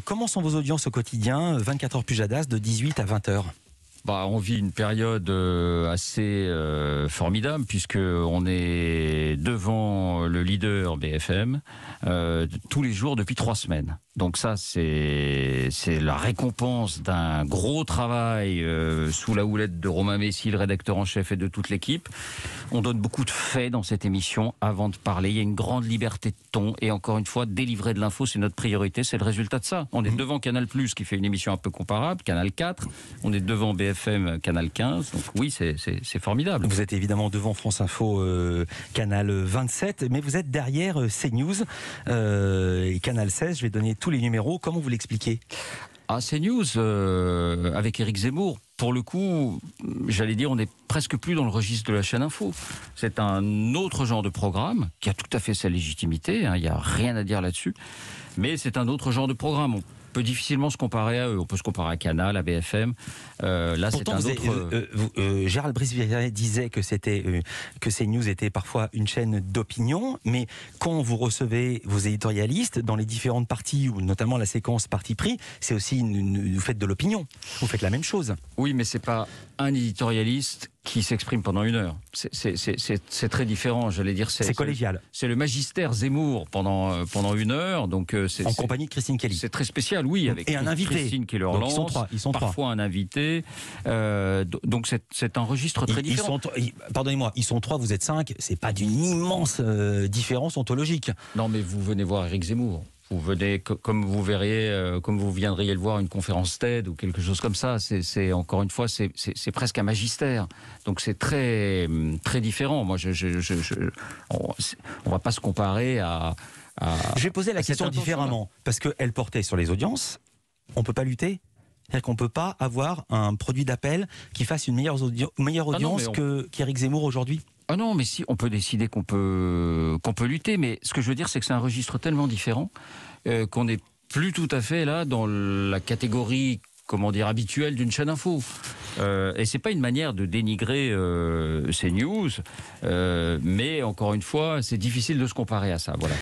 Comment sont vos audiences au quotidien, 24 heures Pujadas, de 18 à 20 heures? On vit une période assez formidable puisque on est devant le leader BFM tous les jours depuis 3 semaines. Donc ça, c'est la récompense d'un gros travail sous la houlette de Romain Messi, le rédacteur en chef, et de toute l'équipe. On donne beaucoup de faits dans cette émission avant de parler. Il y a une grande liberté de ton et encore une fois, délivrer de l'info, c'est notre priorité, c'est le résultat de ça. On est devant Canal+, qui fait une émission un peu comparable, Canal 4, on est devant BFM, Canal 15, donc oui, c'est formidable. Vous êtes évidemment devant France Info, Canal 27, mais vous êtes derrière CNews et Canal 16, je vais donner tous les numéros. Comment vous l'expliquez? CNews, avec Éric Zemmour, pour le coup, j'allais dire, on n'est presque plus dans le registre de la chaîne info. C'est un autre genre de programme qui a tout à fait sa légitimité, il n'y a rien à dire là-dessus, mais c'est un autre genre de programme. On peut difficilement se comparer à eux. On peut se comparer à Canal, à BFM. Là, c'est un autre. Gérald Brisvier disait que que CNews était parfois une chaîne d'opinion, mais quand vous recevez vos éditorialistes dans les différentes parties, ou notamment la séquence parti pris, c'est aussi vous faites de l'opinion. Vous faites la même chose. Oui, mais c'est pas un éditorialiste qui s'exprime pendant 1 heure. C'est très différent, j'allais dire. C'est collégial. C'est le magistère Zemmour pendant 1 heure. Donc en compagnie de Christine Kelly. C'est très spécial, oui, avec et un invité. Christine qui leur lance. Ils sont trois. Parfois un invité. Donc c'est un registre très différent. Pardonnez-moi, ils sont 3, vous êtes 5. C'est pas d'une immense différence ontologique. Non, mais vous venez voir Éric Zemmour. Vous venez, comme vous verriez, comme vous viendriez le voir, une conférence TED ou quelque chose comme ça. C'est encore une fois, c'est presque un magistère. Donc c'est très très différent. Moi, on va pas se comparer à. Je vais poser la question différemment, parce qu'elle portait sur les audiences. On peut pas lutter. C'est-à-dire qu'on ne peut pas avoir un produit d'appel qui fasse une meilleure audience qu'Éric Zemmour aujourd'hui. Ah non, mais si, on peut décider qu'on peut lutter, mais ce que je veux dire, c'est que c'est un registre tellement différent qu'on n'est plus tout à fait là dans la catégorie, comment dire, habituelle d'une chaîne info. Et c'est pas une manière de dénigrer CNews, mais encore une fois, c'est difficile de se comparer à ça. Voilà.